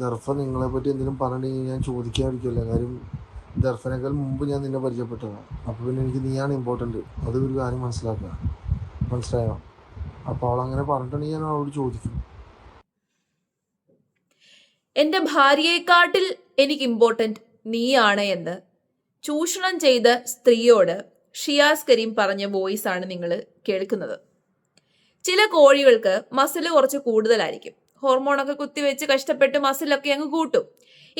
ദർഫ നിങ്ങളെ പറ്റി എന്തെങ്കിലും പറഞ്ഞിട്ടുണ്ടെങ്കിൽ ഞാൻ ചോദിക്കാതിരിക്കില്ല. കാര്യം ദർഫനേക്കാൾ മുമ്പ് ഞാൻ നിന്നെ പരിചയപ്പെട്ടതാണ്. അപ്പോൾ പിന്നെ എനിക്ക് നീയാണ് ഇമ്പോർട്ടൻറ്റ്. അത് ഒരു കാര്യം മനസ്സിലാക്കുക. മനസ്സിലായോ? അപ്പോൾ അവളങ്ങനെ പറഞ്ഞിട്ടുണ്ടെങ്കിൽ ഞാൻ അവളോട് ചോദിക്കും. എന്റെ ഭാര്യയെക്കാട്ടിൽ എനിക്ക് ഇമ്പോർട്ടന്റ് നീയാണ് എന്ന് ചൂഷണം ചെയ്ത സ്ത്രീയോട് ഷിയാസ് കരീം പറഞ്ഞ വോയിസ് ആണ് നിങ്ങൾ കേൾക്കുന്നത്. ചില കോഴികൾക്ക് മസിൽ കുറച്ച് കൂടുതലായിരിക്കും. ഹോർമോണൊക്കെ കുത്തിവെച്ച് കഷ്ടപ്പെട്ട് മസിലൊക്കെ അങ്ങ് കൂട്ടും.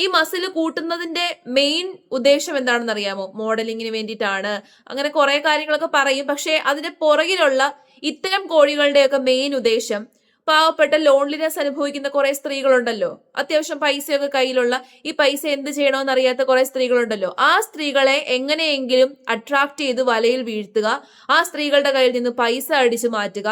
ഈ മസിൽ കൂട്ടുന്നതിന്റെ മെയിൻ ഉദ്ദേശം എന്താണെന്ന് അറിയാമോ? മോഡലിങ്ങിന് വേണ്ടിയിട്ടാണ്, അങ്ങനെ കുറെ കാര്യങ്ങളൊക്കെ പറയും. പക്ഷെ അതിന്റെ പുറകിലുള്ള ഇത്തരം കോഴികളുടെയൊക്കെ മെയിൻ ഉദ്ദേശം പാവപ്പെട്ട ലോൺലിനെസ് അനുഭവിക്കുന്ന കുറെ സ്ത്രീകളുണ്ടല്ലോ, അത്യാവശ്യം പൈസയൊക്കെ കയ്യിലുള്ള, ഈ പൈസ എന്ത് ചെയ്യണമെന്ന് അറിയാത്ത കുറെ സ്ത്രീകളുണ്ടല്ലോ, ആ സ്ത്രീകളെ എങ്ങനെയെങ്കിലും അട്രാക്ട് ചെയ്ത് വലയിൽ വീഴ്ത്തുക, ആ സ്ത്രീകളുടെ കയ്യിൽ നിന്ന് പൈസ അടിച്ചു മാറ്റുക,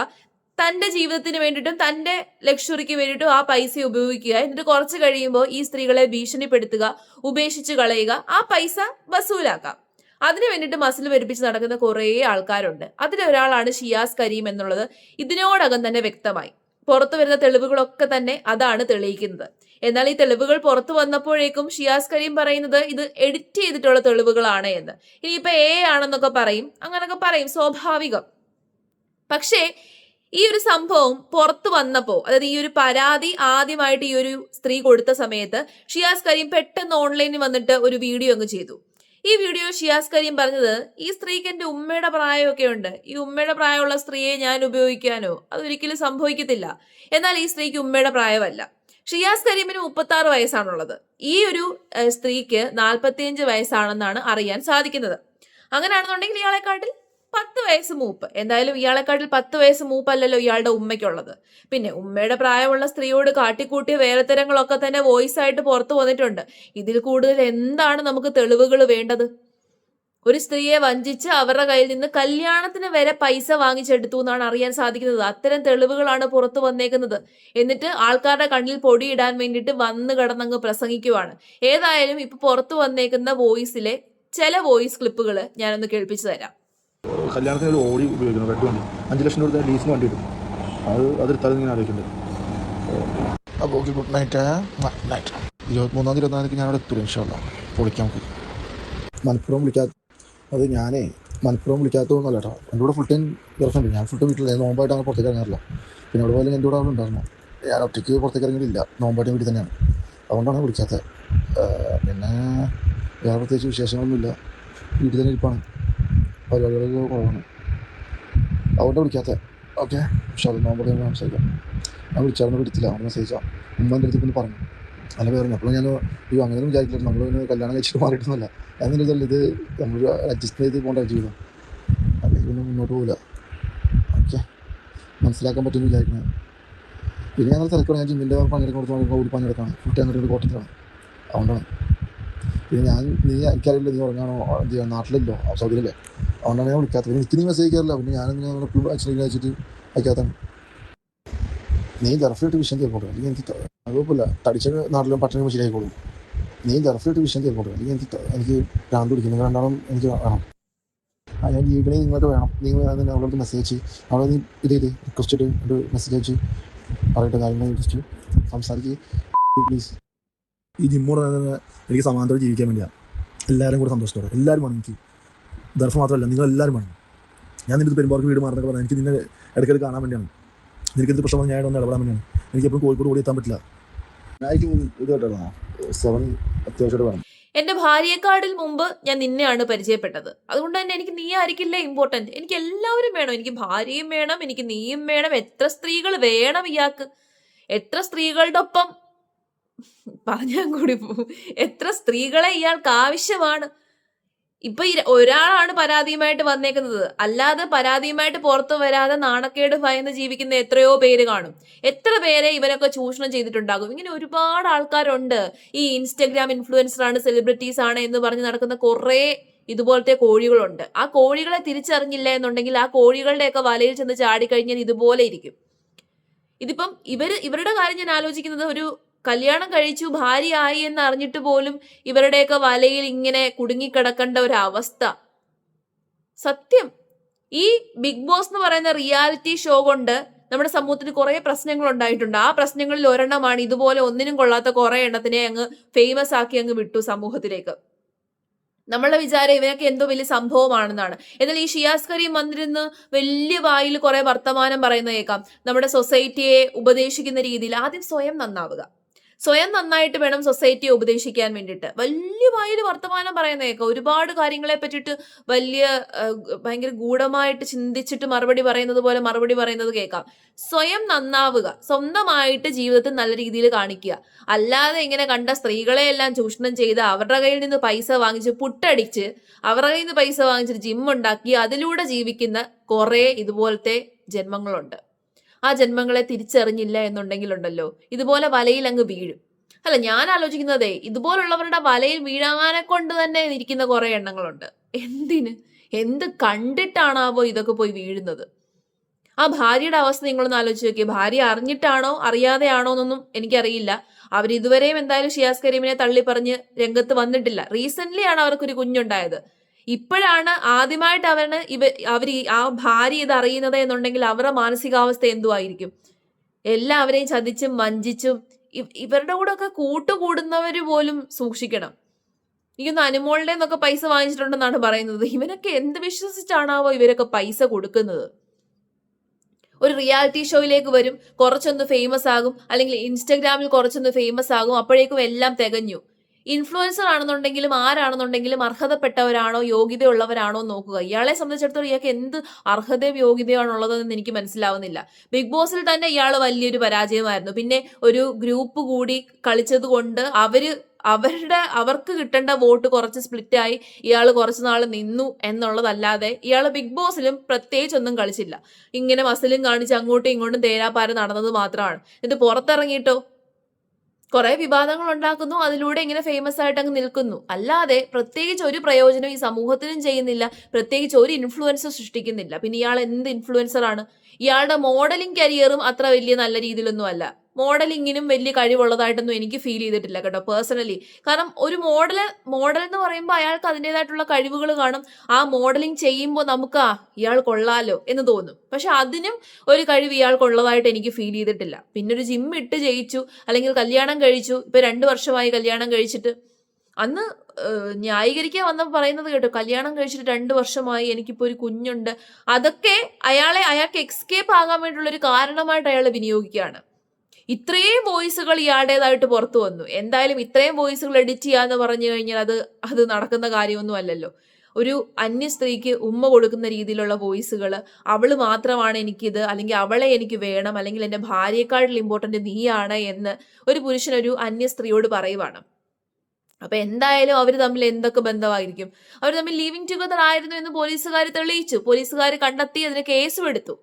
തന്റെ ജീവിതത്തിന് വേണ്ടിയിട്ടും തന്റെ ലക്ഷറിക്ക് വേണ്ടിയിട്ടും ആ പൈസ ഉപയോഗിക്കുക. എന്നിട്ട് കുറച്ച് കഴിയുമ്പോൾ ഈ സ്ത്രീകളെ ഭീഷണിപ്പെടുത്തുക, ഉപേക്ഷിച്ച് കളയുക, ആ പൈസ വസൂലാക്കാം. അതിനു വേണ്ടിയിട്ട് മസിൽ പെരുപ്പിച്ച് നടക്കുന്ന കുറേ ആൾക്കാരുണ്ട്. അതിലൊരാളാണ് ഷിയാസ് കരീം എന്നുള്ളത് ഇതിനോടകം തന്നെ വ്യക്തമായി. പുറത്തു വരുന്ന തെളിവുകളൊക്കെ തന്നെ അതാണ് തെളിയിക്കുന്നത്. എന്നാൽ ഈ തെളിവുകൾ പുറത്തു വന്നപ്പോഴേക്കും ഷിയാസ് കരീം പറയുന്നത് ഇത് എഡിറ്റ് ചെയ്തിട്ടുള്ള തെളിവുകളാണ് എന്ന്. ഇനിയിപ്പോ ആണെന്നൊക്കെ പറയും, അങ്ങനൊക്കെ പറയും, സ്വാഭാവികം. പക്ഷേ ഈ ഒരു സംഭവം പുറത്തു വന്നപ്പോൾ, അതായത് ഈ ഒരു പരാതി ആദ്യമായിട്ട് ഈ ഒരു സ്ത്രീ കൊടുത്ത സമയത്ത് ഷിയാസ് കരീം പെട്ടെന്ന് ഓൺലൈനിൽ വന്നിട്ട് ഒരു വീഡിയോ അങ്ങ് ചെയ്തു. ഈ വീഡിയോ ഷിയാസ് കരീം പറഞ്ഞത്, ഈ സ്ത്രീക്ക് എന്റെ ഉമ്മയുടെ പ്രായമൊക്കെ ഉണ്ട്, ഈ ഉമ്മയുടെ പ്രായമുള്ള സ്ത്രീയെ ഞാൻ ഉപയോഗിക്കാനോ, അതൊരിക്കലും സംഭവിക്കത്തില്ല. എന്നാൽ ഈ സ്ത്രീക്ക് ഉമ്മയുടെ പ്രായമല്ല. ഷിയാസ് കരീമിന് 36 വയസ്സാണുള്ളത്. ഈ ഒരു സ്ത്രീക്ക് 45 വയസ്സാണെന്നാണ് അറിയാൻ സാധിക്കുന്നത്. അങ്ങനെയാണെന്നുണ്ടെങ്കിൽ ഇയാളെക്കാട്ടിൽ 10 വയസ്സ് മൂപ്പ്. എന്തായാലും ഇയാളെക്കാട്ടിൽ 10 വയസ്സ് മൂപ്പല്ലല്ലോ ഇയാളുടെ ഉമ്മയ്ക്കുള്ളത്. പിന്നെ ഉമ്മയുടെ പ്രായമുള്ള സ്ത്രീയോട് കാട്ടിക്കൂട്ടിയ വേലത്തരങ്ങളൊക്കെ തന്നെ വോയിസ് ആയിട്ട് പുറത്തു വന്നിട്ടുണ്ട്. ഇതിൽ കൂടുതൽ എന്താണ് നമുക്ക് തെളിവുകൾ വേണ്ടത്? ഒരു സ്ത്രീയെ വഞ്ചിച്ച് അവരുടെ കയ്യിൽ നിന്ന് കല്യാണത്തിന് വരെ പൈസ വാങ്ങിച്ചെടുത്തു എന്നാണ് അറിയാൻ സാധിക്കുന്നത്. അത്തരം തെളിവുകളാണ് പുറത്തു വന്നേക്കുന്നത്. എന്നിട്ട് ആൾക്കാരുടെ കണ്ണിൽ പൊടിയിടാൻ വേണ്ടിയിട്ട് വന്ന് കിടന്നങ്ങ് പ്രസംഗിക്കുവാണ്. ഏതായാലും ഇപ്പൊ പുറത്തു വന്നേക്കുന്ന വോയിസിലെ ചില വോയിസ് ക്ലിപ്പുകൾ ഞാനൊന്ന് കേൾപ്പിച്ചു തരാം. കല്യാണത്തിന് ഒരു ഓടി ഉപയോഗിക്കുന്നു, റെഡ് വണ്ടി 5 ലക്ഷം രൂപ ലീസിന് വണ്ടി കിട്ടും. അതെടുത്താലും ഇങ്ങനെ ആലോചിക്കുന്നുണ്ട്. അപ്പോൾ ഓക്കെ, ഗുഡ് നൈറ്റ്. നൈറ്റ് 23-ാം 24 ഞാൻ അവിടെ എത്തും ഇൻഷാല്ലാ. പൊളിക്കാൻ പോയി. മലപ്പുറം വിളിക്കാത്ത അത് ഞാനേ മലപ്പുറം വിളിക്കാത്തതൊന്നുമല്ല കേട്ടോ. എൻ്റെ കൂടെ ഫുൾ ടൈം ഗേൾഫ്രണ്ട്. ഞാൻ ഫുൾ ടൈം വീട്ടിൽ നോമ്പായിട്ട് അങ്ങനെ പുറത്തേക്ക് ഇറങ്ങാറില്ല. പിന്നെ അവിടെ പോയാലും എൻ്റെ കൂടെ അവിടെ ഉണ്ടായിരുന്നു. ഞാൻ ഒറ്റയ്ക്ക് പുറത്തേക്ക് ഇറങ്ങിയിട്ടില്ല, നോമ്പായിട്ട് വീട്ടിൽ തന്നെയാണ്. അതുകൊണ്ടാണ് വിളിക്കാത്തത്. പിന്നെ വേറെ പ്രത്യേകിച്ച് വിശേഷങ്ങളൊന്നുമില്ല. വീട്ടിൽ തന്നെ ഇരിപ്പാണ്, പരിപാടികളൊക്കെ കുറവാണ്. അതുകൊണ്ട് വിളിക്കാത്തത്. ഓക്കെ, പക്ഷേ അത് നോമ്പ് കഴിയുമ്പോൾ സംസാരിക്കാം. ഞാൻ വിളിച്ചായിരുന്നു, എടുത്തില്ല. അവിടെ മെസ്സേജാണ് ഉമ്മൻ്റെ അടുത്ത് കൊണ്ട് പറഞ്ഞു. അല്ല പറഞ്ഞു. അപ്പോൾ ഞാൻ അങ്ങനെയൊന്നും വിചാരിക്കില്ല. നമ്മൾ പിന്നെ കല്യാണം കഴിച്ചിട്ട് മാറിയിട്ടൊന്നുമല്ല. എന്നൊരിതല്ല, ഇത് നമ്മൾ അഡ്ജസ്റ്റ് ചെയ്ത് പോകേണ്ട ജീവിതം, അല്ലെങ്കിൽ പിന്നെ മുന്നോട്ട് പോകില്ല. ഓക്കെ, മനസ്സിലാക്കാൻ പറ്റുമെന്ന് വിചാരിക്കുന്നത്. പിന്നെ ഞങ്ങൾ തിരക്കണം. ഞാൻ ജിമ്മിൻ്റെ പണിയെടുക്കാൻ കൂടി പണിയെടുക്കണം. ഫുൾ ടൈം ഒരു കോട്ടത്തിലാണ്. അതുകൊണ്ടാണ്. പിന്നെ എനിക്കറിയില്ല നീ ഉറങ്ങാനോ എന്ത് ചെയ്യണം, നാട്ടിലല്ലോ, സൗദിയിലല്ലേ. അതുകൊണ്ടാണ് ഞാൻ വിളിക്കാത്തത്. പിന്നെ എനിക്ക് നീ മെസ്സേജ് അയക്കാറില്ല. പിന്നെ ഞാനിങ്ങനെ എപ്പോഴും അയച്ചിട്ട് അയക്കാത്താണ്. നീ ദർഫിലിട്ട് വിഷയം തീർക്കോട്ടെ, അല്ലെങ്കിൽ എനിക്ക് കുഴപ്പമില്ല. തടിച്ച നാട്ടിലും പട്ടണം ശരിയായിക്കോളും. നീ ദർഫിലിട്ട് വിഷയം തീർക്കോട്ടെ, അല്ലെങ്കിൽ എനിക്ക് ഭ്രാന്ത് പിടിക്കും. നിങ്ങൾ രണ്ടാളും എനിക്ക് വേണം. ഞാൻ ജീവിക്കണേ നിങ്ങൾക്ക് വേണം. നീ അവളോട് മെസ്സേജ് അവളെ നീ റിക്വസ്റ്റ് ഇട്ട് ഒരു മെസ്സേജ് അയച്ച് പറയട്ടെ കാര്യങ്ങൾ ജസ്റ്റ് സംസാരിക്കുക പ്ലീസ്. ഈ ജിമ്മോട് എനിക്ക് സമാന്തരം ജീവിക്കാൻ വേണ്ടിയാണ്. എല്ലാവരും കൂടെ സന്തോഷത്തോടെ എല്ലാവരും വേണം എനിക്ക്. ദർഫ് മാത്രമല്ല, നിങ്ങളെല്ലാവരും വേണം. ഞാൻ നിൻ്റെ പെരുമ്പാർക്ക് വീട് മാറുന്നൊക്കെ പറഞ്ഞാൽ എനിക്ക് നിന്നെ ഇടയ്ക്കിടയ്ക്ക് കാണാൻ വേണ്ടിയാണ്. നിനക്ക് എന്ത് പ്രശ്നമാണ് ഞാൻ ഒന്ന് ഇടപെടാൻ വേണ്ടിയാണ്. എനിക്ക് എപ്പോഴും കോഴിക്കോട് ഓടി എത്താൻ പറ്റില്ല. ഇത് കേട്ടോ 7 അത്യാവശ്യമായിട്ട് വേണം. എന്റെ ഭാര്യയെക്കാട്ടിൽ മുമ്പ് ഞാൻ നിന്നെയാണ് പരിചയപ്പെട്ടത്. അതുകൊണ്ട് തന്നെ എനിക്ക് നീ ആയിരിക്കില്ല ഇമ്പോർട്ടന്റ്. എനിക്ക് എല്ലാവരും വേണം. എനിക്ക് ഭാര്യയും വേണം, എനിക്ക് നീയും വേണം. എത്ര സ്ത്രീകൾ വേണം ഇയാൾക്ക്? എത്ര സ്ത്രീകളുടെ ഒപ്പം പറഞ്ഞാൽ കൂടി പോവും. എത്ര സ്ത്രീകളെ ഇയാൾക്ക് ആവശ്യമാണ്? ഇപ്പൊ ഒരാളാണ് പരാതിയുമായിട്ട് വന്നേക്കുന്നത്. അല്ലാതെ പരാതിയുമായിട്ട് പുറത്തു വരാതെ നാണക്കേട് ഭയന്ന് ജീവിക്കുന്ന എത്രയോ പേര് കാണും. എത്ര പേരെ ഇവരൊക്കെ ചൂഷണം ചെയ്തിട്ടുണ്ടാകും. ഇങ്ങനെ ഒരുപാട് ആൾക്കാരുണ്ട്. ഈ ഇൻസ്റ്റഗ്രാം ഇൻഫ്ലുവൻസർ ആണ്, സെലിബ്രിറ്റീസ് ആണ് എന്ന് പറഞ്ഞ് നടക്കുന്ന കുറെ ഇതുപോലത്തെ കോഴികളുണ്ട്. ആ കോഴികളെ തിരിച്ചറിഞ്ഞില്ല എന്നുണ്ടെങ്കിൽ ആ കോഴികളുടെയൊക്കെ വലയിൽ ചെന്ന് ചാടിക്കഴിഞ്ഞാൽ ഇതുപോലെ ഇരിക്കും. ഇതിപ്പം ഇവരുടെ കാര്യം ഞാൻ ആലോചിക്കുന്നത്, ഒരു കല്യാണം കഴിച്ചു ഭാര്യയായി എന്ന് അറിഞ്ഞിട്ട് പോലും ഇവരുടെയൊക്കെ വലയിൽ ഇങ്ങനെ കുടുങ്ങിക്കിടക്കേണ്ട ഒരു അവസ്ഥ. സത്യം, ഈ ബിഗ് ബോസ് എന്ന് പറയുന്ന റിയാലിറ്റി ഷോ കൊണ്ട് നമ്മുടെ സമൂഹത്തിന് കുറെ പ്രശ്നങ്ങൾ ഉണ്ടായിട്ടുണ്ട്. ആ പ്രശ്നങ്ങളിൽ ഒരെണ്ണമാണ് ഇതുപോലെ ഒന്നിനും കൊള്ളാത്ത കുറെ എണ്ണത്തിനെ അങ്ങ് ഫേമസ് ആക്കി അങ്ങ് വിട്ടു സമൂഹത്തിലേക്ക്. നമ്മളെ വിചാരം ഇവനൊക്കെ എന്തോ വലിയ സംഭവമാണെന്നാണ്. എന്നാൽ ഈ ഷിയാസ് കരീം വന്നിരുന്ന് വലിയ വായിൽ കുറെ വർത്തമാനം പറയുന്ന കേൾക്കാം. നമ്മുടെ സൊസൈറ്റിയെ ഉപദേശിക്കുന്ന രീതിയിൽ ആദ്യം സ്വയം നന്നാവുക, സ്വയം നന്നായിട്ട് വേണം സൊസൈറ്റിയെ ഉപദേശിക്കാൻ വേണ്ടിയിട്ട്. വലിയ വായിൽ വർത്തമാനം പറയുന്ന കേൾക്കാം. ഒരുപാട് കാര്യങ്ങളെ പറ്റിയിട്ട് ഭയങ്കര ഗൂഢമായിട്ട് ചിന്തിച്ചിട്ട് മറുപടി പറയുന്നത് പോലെ മറുപടി പറയുന്നത് കേൾക്കാം. സ്വയം നന്നാവുക, സ്വന്തമായിട്ട് ജീവിതത്തിൽ നല്ല രീതിയിൽ കാണിക്കുക. അല്ലാതെ ഇങ്ങനെ കണ്ട സ്ത്രീകളെ എല്ലാം ചൂഷണം ചെയ്ത് അവരുടെ കയ്യിൽ നിന്ന് പൈസ വാങ്ങിച്ച് പുട്ടടിച്ച് അവരുടെ കയ്യിൽ നിന്ന് പൈസ വാങ്ങിച്ചിട്ട് ജിം ഉണ്ടാക്കി അതിലൂടെ ജീവിക്കുന്ന കുറെ ഇതുപോലത്തെ ജന്മങ്ങളുണ്ട്. ആ ജന്മങ്ങളെ തിരിച്ചറിഞ്ഞില്ല എന്നുണ്ടെങ്കിലുണ്ടല്ലോ ഇതുപോലെ വലയിൽ അങ്ങ് വീഴും. അല്ല, ഞാൻ ആലോചിക്കുന്നതേ ഇതുപോലുള്ളവരുടെ വലയിൽ വീഴാനെ കൊണ്ട് തന്നെ ഇരിക്കുന്ന കുറെ എണ്ണങ്ങളുണ്ട്. എന്ത് കണ്ടിട്ടാണാവോ ഇതൊക്കെ പോയി വീഴുന്നത്? ആ ഭാര്യയുടെ അവസ്ഥ നിങ്ങളൊന്ന് ആലോചിച്ച് നോക്കിയേ. ഭാര്യ അറിഞ്ഞിട്ടാണോ അറിയാതെയാണോ എന്നൊന്നും എനിക്കറിയില്ല. അവരിതുവരെയും എന്തായാലും ഷിയാസ് കരീമിനെ തള്ളി പറഞ്ഞ് രംഗത്ത് വന്നിട്ടില്ല. റീസെന്റ് ആണ് അവർക്കൊരു കുഞ്ഞുണ്ടായത്. ഇപ്പോഴാണ് ആദ്യമായിട്ട് അവർ ആ ഭാര്യ ഇത് അറിയുന്നത് എന്നുണ്ടെങ്കിൽ അവരുടെ മാനസികാവസ്ഥ എന്തുമായിരിക്കും? എല്ലാവരെയും ചതിച്ചും വഞ്ചിച്ചും ഇവരുടെ കൂടെ ഒക്കെ കൂട്ടുകൂടുന്നവര് പോലും സൂക്ഷിക്കണം. എനിക്കൊന്ന് അനുമോളുടെ എന്നൊക്കെ പൈസ വാങ്ങിച്ചിട്ടുണ്ടെന്നാണ് പറയുന്നത്. ഇവനൊക്കെ എന്ത് വിശ്വസിച്ചാണാവോ ഇവരൊക്കെ പൈസ കൊടുക്കുന്നത്? ഒരു റിയാലിറ്റി ഷോയിലേക്ക് വരും, കുറച്ചൊന്ന് ഫേമസ് ആകും, അല്ലെങ്കിൽ ഇൻസ്റ്റഗ്രാമിൽ കുറച്ചൊന്ന് ഫേമസ് ആകും, അപ്പോഴേക്കും എല്ലാം തികഞ്ഞു. ഇൻഫ്ലുവൻസർ ആണെന്നുണ്ടെങ്കിലും ആരാണെന്നുണ്ടെങ്കിലും അർഹതപ്പെട്ടവരാണോ യോഗ്യതയുള്ളവരാണോ നോക്കുക. ഇയാളെ സംബന്ധിച്ചിടത്തോളം ഇയാൾക്ക് എന്ത് അർഹതയും യോഗ്യതയാണോ ഉള്ളതെന്ന് എനിക്ക് മനസ്സിലാവുന്നില്ല. ബിഗ് ബോസിൽ തന്നെ ഇയാൾ വലിയൊരു പരാജയമായിരുന്നു. പിന്നെ ഒരു ഗ്രൂപ്പ് കൂടി കളിച്ചത് കൊണ്ട് അവർക്ക് കിട്ടേണ്ട വോട്ട് കുറച്ച് സ്പ്ലിറ്റായി ഇയാൾ കുറച്ച് നാൾ നിന്നു എന്നുള്ളതല്ലാതെ ഇയാൾ ബിഗ് ബോസിലും പ്രത്യേകിച്ച് ഒന്നും കളിച്ചില്ല. ഇങ്ങനെ മസിലും കാണിച്ച് അങ്ങോട്ടും ഇങ്ങോട്ടും തേരാപ്പാര നടന്നത് മാത്രമാണ്. എന്നിട്ട് പുറത്തിറങ്ങിയിട്ടോ കുറെ വിവാദങ്ങൾ ഉണ്ടാക്കുന്നു, അതിലൂടെ ഇങ്ങനെ ഫേമസ് ആയിട്ട് അങ്ങ് നിൽക്കുന്നു. അല്ലാതെ പ്രത്യേകിച്ച് ഒരു പ്രയോജനം ഈ സമൂഹത്തിനും ചെയ്യുന്നില്ല, പ്രത്യേകിച്ച് ഒരു ഇൻഫ്ലുവൻസർ സൃഷ്ടിക്കുന്നില്ല. പിന്നെ ഇയാൾ എന്ത് ഇൻഫ്ലുവൻസർ ആണ്? ഇയാളുടെ മോഡലിംഗ് കരിയറും അത്ര വലിയ നല്ല രീതിയിലൊന്നും അല്ല. മോഡലിങ്ങിനും വലിയ കഴിവുള്ളതായിട്ടൊന്നും എനിക്ക് ഫീൽ ചെയ്തിട്ടില്ല കേട്ടോ, പേഴ്സണലി. കാരണം ഒരു മോഡൽ എന്ന് പറയുമ്പോൾ അയാൾക്ക് അതിൻ്റെതായിട്ടുള്ള കഴിവുകൾ കാണും. ആ മോഡലിംഗ് ചെയ്യുമ്പോൾ നമുക്ക് ഇയാൾ കൊള്ളാലോ എന്ന് തോന്നും. പക്ഷെ അതിനും ഒരു കഴിവ് ഇയാൾക്കുള്ളതായിട്ട് എനിക്ക് ഫീൽ ചെയ്തിട്ടില്ല. പിന്നെ ഒരു ജിം ഇട്ട് ജയിച്ചു, അല്ലെങ്കിൽ കല്യാണം കഴിച്ചു. ഇപ്പൊ 2 വർഷമായി കല്യാണം കഴിച്ചിട്ട്. അന്ന് ന്യായീകരിക്കാൻ വന്നപ്പോൾ പറയുന്നത് കേട്ടോ, കല്യാണം കഴിച്ചിട്ട് 2 വർഷമായി, എനിക്കിപ്പോ ഒരു കുഞ്ഞുണ്ട്. അതൊക്കെ അയാൾക്ക് എക്സ്കേപ്പ് ആകാൻ വേണ്ടിയുള്ള ഒരു കാരണമായിട്ട് അയാൾ വിനിയോഗിക്കുകയാണ്. ഇത്രയും വോയിസുകൾ ഇയാളുടേതായിട്ട് പുറത്തു വന്നു. എന്തായാലും ഇത്രയും വോയിസുകൾ എഡിറ്റ് ചെയ്യാന്ന് പറഞ്ഞു കഴിഞ്ഞാൽ അത് നടക്കുന്ന കാര്യമൊന്നും അല്ലല്ലോ. ഒരു അന്യ സ്ത്രീക്ക് ഉമ്മ കൊടുക്കുന്ന രീതിയിലുള്ള വോയിസുകൾ, അവള് മാത്രമാണ് എനിക്കിത്, അല്ലെങ്കിൽ അവളെ എനിക്ക് വേണം, അല്ലെങ്കിൽ എൻ്റെ ഭാര്യയെക്കാട്ടിൽ ഇമ്പോർട്ടൻ്റ് നീയാണ് എന്ന് ഒരു പുരുഷൻ ഒരു അന്യ സ്ത്രീയോട് പറയുവാണ്. അപ്പൊ എന്തായാലും അവർ തമ്മിൽ എന്തൊക്കെ ബന്ധമായിരിക്കും? അവർ തമ്മിൽ ലിവിങ് ടുഗദർ ആയിരുന്നു എന്ന് പോലീസുകാർ തെളിയിച്ചു. പോലീസുകാർ കണ്ടെത്തി, അതിന് കേസും എടുത്തു.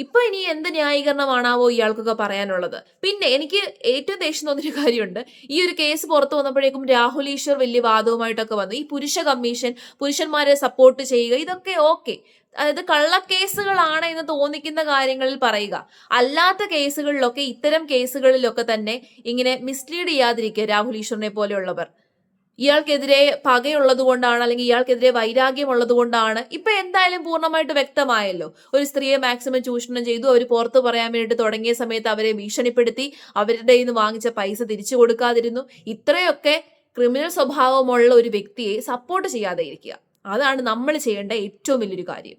ഇപ്പൊ ഇനി എന്ത് ന്യായീകരണമാണാവോ ഇയാൾക്കൊക്കെ പറയാനുള്ളത്? പിന്നെ എനിക്ക് ഏറ്റവും ദേഷ്യം തോന്നിയൊരു കാര്യമുണ്ട്. ഈ ഒരു കേസ് പുറത്തു വന്നപ്പോഴേക്കും രാഹുൽ ഈശ്വർ വലിയ വാദവുമായിട്ടൊക്കെ വന്നു. ഈ പുരുഷ കമ്മീഷൻ, പുരുഷന്മാരെ സപ്പോർട്ട് ചെയ്യുക, ഇതൊക്കെ ഓക്കെ. അതായത് കള്ളക്കേസുകളാണ് എന്ന് തോന്നിക്കുന്ന കാര്യങ്ങളിൽ പറയുക. അല്ലാത്ത കേസുകളിലൊക്കെ, ഇത്തരം കേസുകളിലൊക്കെ തന്നെ ഇങ്ങനെ മിസ്ലീഡ് ചെയ്യാതിരിക്കുക രാഹുൽ ഈശ്വറിനെ പോലെയുള്ളവർ. ഇയാൾക്കെതിരെ പകയുള്ളത് കൊണ്ടാണ്, അല്ലെങ്കിൽ ഇയാൾക്കെതിരെ വൈരാഗ്യം ഉള്ളത് കൊണ്ടാണ്. ഇപ്പൊ എന്തായാലും പൂർണ്ണമായിട്ട് വ്യക്തമായല്ലോ. ഒരു സ്ത്രീയെ മാക്സിമം ചൂഷണം ചെയ്തു, അവർ പുറത്തു പറയാൻ വേണ്ടിയിട്ട് തുടങ്ങിയ സമയത്ത് അവരെ ഭീഷണിപ്പെടുത്തി, അവരുടെ കയ്യിൽ നിന്ന് വാങ്ങിച്ച പൈസ തിരിച്ചു കൊടുക്കാതിരുന്നു. ഇത്രയൊക്കെ ക്രിമിനൽ സ്വഭാവമുള്ള ഒരു വ്യക്തിയെ സപ്പോർട്ട് ചെയ്യാതെ ഇരിക്കുക. അതാണ് നമ്മൾ ചെയ്യേണ്ട ഏറ്റവും വലിയൊരു കാര്യം.